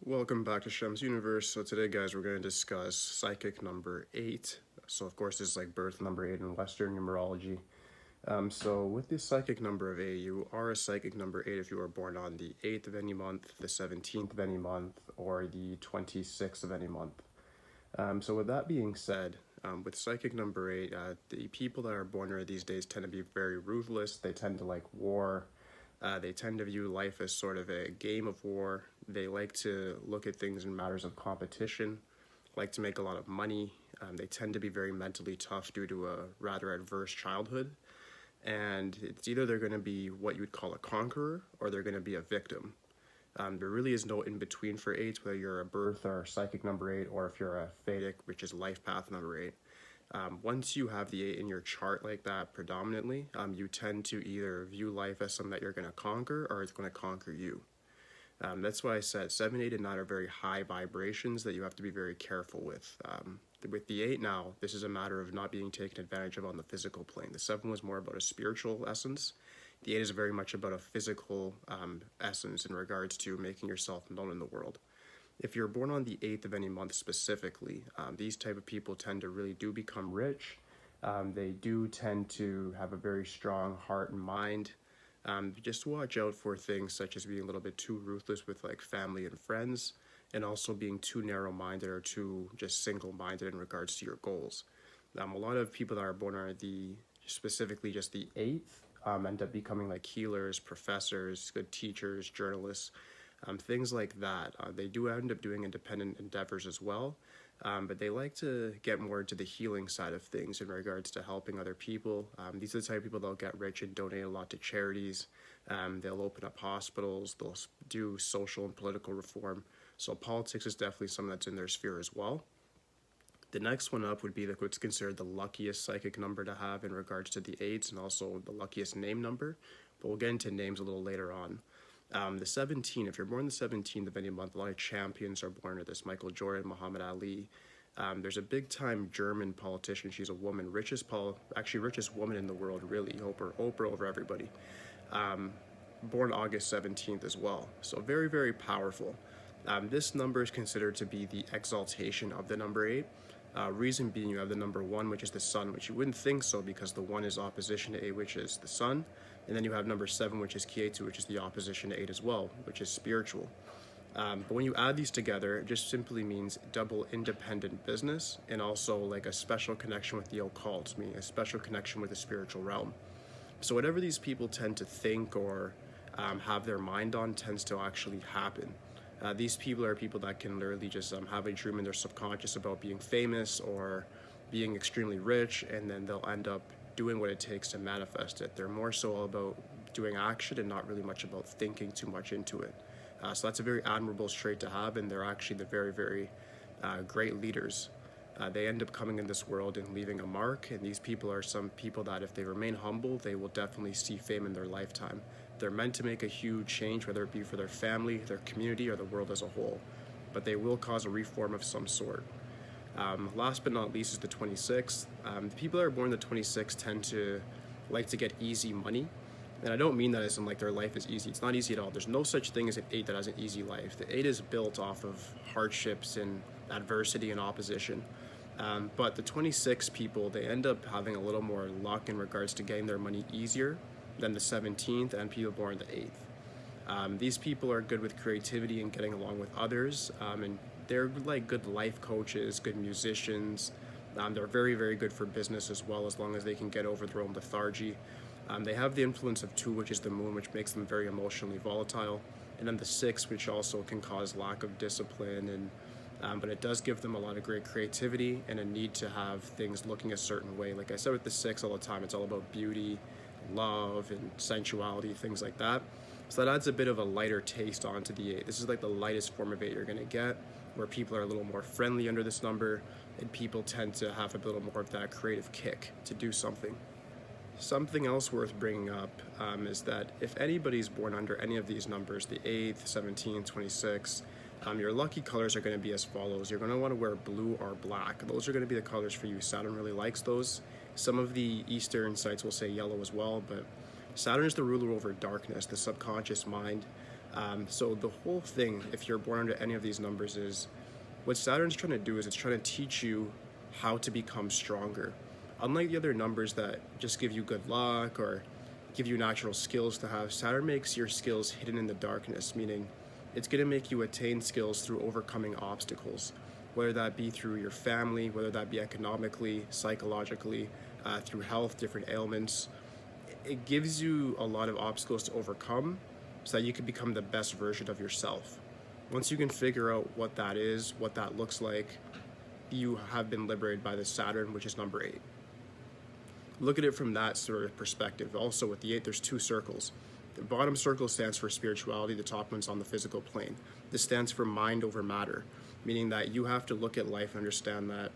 Welcome back to Shemsuniverse. So today, guys, we're going to discuss psychic number 8. So of course, this is like birth number 8 in Western numerology. So with this psychic number of 8, you are a psychic number 8 if you were born on the 8th of any month, the 17th of any month, or the 26th of any month. So with that being said, with psychic number 8, the people that are born here these days tend to be very ruthless. They tend to like war. They tend to view life as sort of a game of war. They like to look at things in matters of competition, like to make a lot of money. They tend to be very mentally tough due to a rather adverse childhood. And it's either they're going to be what you would call a conqueror or they're going to be a victim. There really is no in between for 8s, whether you're a birth or psychic number 8, or if you're a Vedic, which is life path number 8. Once you have the 8 in your chart like that predominantly, you tend to either view life as something that you're going to conquer or it's going to conquer you. That's why I said 7, 8, and 9 are very high vibrations that you have to be very careful with. With the 8 now, this is a matter of not being taken advantage of on the physical plane. The 7 was more about a spiritual essence. The 8 is very much about a physical essence in regards to making yourself known in the world. If you're born on the 8th of any month specifically, these type of people tend to really do become rich. They do tend to have a very strong heart and mind. Just watch out for things such as being a little bit too ruthless with like family and friends, and also being too narrow-minded or too just single-minded in regards to your goals. A lot of people that are born on specifically just the 8th end up becoming like healers, professors, good teachers, journalists, things like that. They do end up doing independent endeavors as well, but they like to get more into the healing side of things in regards to helping other people. These are the type of people that'll get rich and donate a lot to charities. They'll open up hospitals. They'll do social and political reform. So politics is definitely something that's in their sphere as well. The next one up would be what's considered the luckiest psychic number to have in regards to the 8s, and also the luckiest name number, but we'll get into names a little later on. The 17, if you're born the 17th of any month, a lot of champions are born with this. Michael Jordan, Muhammad Ali. There's a big-time German politician. She's a woman, richest woman in the world, really. Oprah over everybody. Born August 17th as well. So very, very powerful. This number is considered to be the exaltation of the number 8. Reason being, you have the number 1, which is the sun, which you wouldn't think so because the 1 is opposition to 8, which is the sun. And then you have number 7, which is Kietu, which is the opposition to 8 as well, which is spiritual. But when you add these together, it just simply means double independent business and also like a special connection with the occult, meaning a special connection with the spiritual realm. So whatever these people tend to think or have their mind on tends to actually happen. These people are people that can literally just have a dream in their subconscious about being famous or being extremely rich, and then they'll end up doing what it takes to manifest it. They're more so about doing action and not really much about thinking too much into it. So that's a very admirable trait to have, and they're actually the very, very great leaders. They end up coming in this world and leaving a mark, and these people are some people that if they remain humble, they will definitely see fame in their lifetime. They're meant to make a huge change, whether it be for their family, their community, or the world as a whole, but they will cause a reform of some sort. Last but not least is the 26th. The people that are born the 26th tend to like to get easy money. And I don't mean that as in like their life is easy. It's not easy at all. There's no such thing as an 8 that has an easy life. The 8 is built off of hardships and adversity and opposition. But the 26 people, they end up having a little more luck in regards to getting their money easier than the 17th and people born the 8th. These people are good with creativity and getting along with others, and they're like good life coaches, good musicians. They're very, very good for business as well, as long as they can get over their own lethargy. They have the influence of 2, which is the moon, which makes them very emotionally volatile, and then the 6, which also can cause lack of discipline, and but it does give them a lot of great creativity and a need to have things looking a certain way. Like I said with the 6 all the time, it's all about beauty, love, and sensuality, things like that. So that adds a bit of a lighter taste onto the 8. This is like the lightest form of 8 you're going to get, where people are a little more friendly under this number, and people tend to have a little more of that creative kick to do something. Something else worth bringing up is that if anybody's born under any of these numbers, the 8th, 17th, 26th, your lucky colors are going to be as follows. You're going to want to wear blue or black. Those are going to be the colors for you. Saturn really likes those. Some of the Eastern sites will say yellow as well, but Saturn is the ruler over darkness, the subconscious mind. So the whole thing, if you're born under any of these numbers, is what Saturn's trying to do is it's trying to teach you how to become stronger. Unlike the other numbers that just give you good luck or give you natural skills to have, Saturn makes your skills hidden in the darkness, meaning it's going to make you attain skills through overcoming obstacles, whether that be through your family, whether that be economically, psychologically, through health, different ailments. It gives you a lot of obstacles to overcome so that you can become the best version of yourself. Once you can figure out what that is, what that looks like, you have been liberated by the Saturn, which is number 8. Look at it from that sort of perspective. Also, with the 8, there's 2 circles. The bottom circle stands for spirituality, the top one's on the physical plane. This stands for mind over matter, meaning that you have to look at life and understand that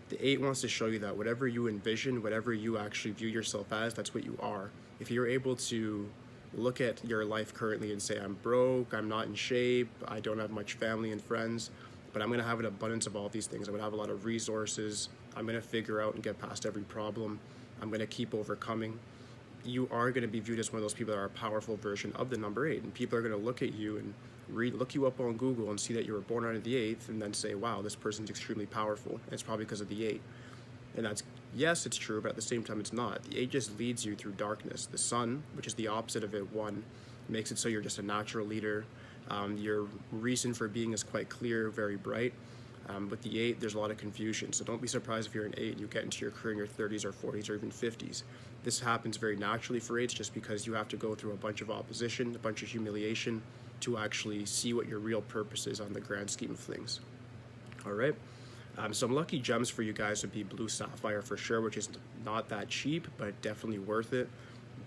the 8 wants to show you that whatever you envision, whatever you actually view yourself as, that's what you are. If you're able to look at your life currently and say, I'm broke, I'm not in shape, I don't have much family and friends, but I'm going to have an abundance of all these things. I'm going to have a lot of resources. I'm going to figure out and get past every problem. I'm going to keep overcoming. You are going to be viewed as one of those people that are a powerful version of the number 8. And people are going to look at you and look you up on Google and see that you were born under the 8th and then say, wow, this person's extremely powerful. And it's probably because of the 8. And that's, yes, it's true, but at the same time, it's not. The 8 just leads you through darkness. The sun, which is the opposite of it, 1, makes it so you're just a natural leader. Your reason for being is quite clear, very bright. With the 8, there's a lot of confusion. So don't be surprised if you're an 8, you get into your career in your 30s or 40s or even 50s. This happens very naturally for 8s just because you have to go through a bunch of opposition, a bunch of humiliation to actually see what your real purpose is on the grand scheme of things. All right. Some lucky gems for you guys would be blue sapphire for sure, which is not that cheap, but definitely worth it.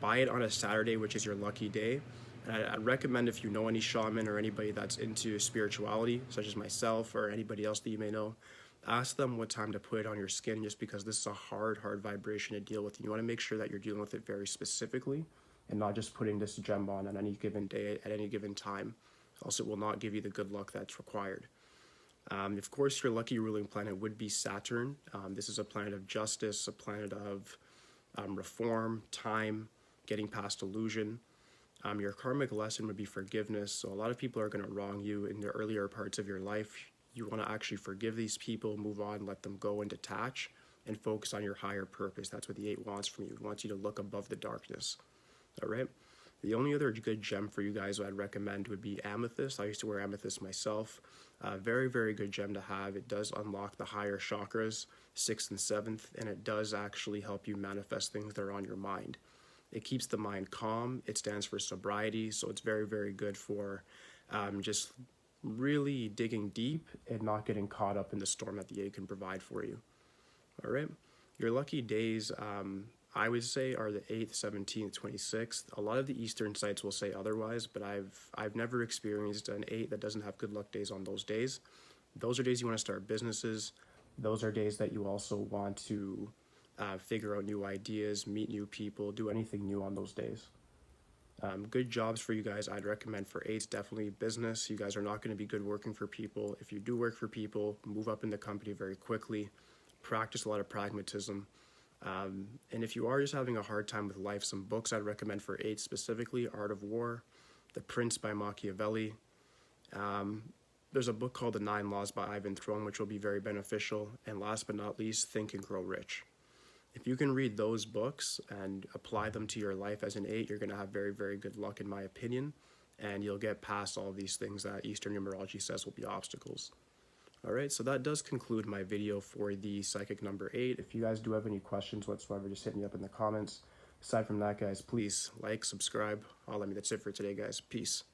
Buy it on a Saturday, which is your lucky day. And I'd recommend, if you know any shaman or anybody that's into spirituality, such as myself or anybody else that you may know, ask them what time to put it on your skin, just because this is a hard vibration to deal with. You want to make sure that you're dealing with it very specifically and not just putting this gem on any given day at any given time. Else it will not give you the good luck that's required. Of course, your lucky ruling planet would be Saturn. This is a planet of justice, a planet of reform, time, getting past illusion. Your karmic lesson would be forgiveness. So a lot of people are going to wrong you in the earlier parts of your life. You want to actually forgive these people, move on, let them go and detach, and focus on your higher purpose. That's what the 8 wants from you. It wants you to look above the darkness. All right? The only other good gem for you guys I'd recommend would be amethyst. I used to wear amethyst myself. Very, very good gem to have. It does unlock the higher chakras, 6th and 7th, and it does actually help you manifest things that are on your mind. It keeps the mind calm. It stands for sobriety, so it's very, very good for just really digging deep and not getting caught up in the storm that the 8 can provide for you. All right. Your lucky days, I would say, are the 8th, 17th, 26th. A lot of the Eastern sites will say otherwise, but I've never experienced an 8 that doesn't have good luck days on those days. Those are days you want to start businesses. Those are days that you also want to figure out new ideas, meet new people, do anything new on those days. Good jobs for you guys I'd recommend for 8s, definitely business. You guys are not going to be good working for people. If you do work for people, move up in the company very quickly. Practice a lot of pragmatism. And if you are just having a hard time with life, some books I'd recommend for 8 specifically: Art of War, The Prince by Machiavelli. There's a book called The 9 Laws by Ivan Throne, which will be very beneficial. And last but not least, Think and Grow Rich. If you can read those books and apply them to your life as an 8, you're going to have very, very good luck, in my opinion, and you'll get past all these things that Eastern numerology says will be obstacles. All right, so that does conclude my video for the psychic number 8. If you guys do have any questions whatsoever, just hit me up in the comments. Aside from that, guys, please like, subscribe. That's it for today, guys. Peace.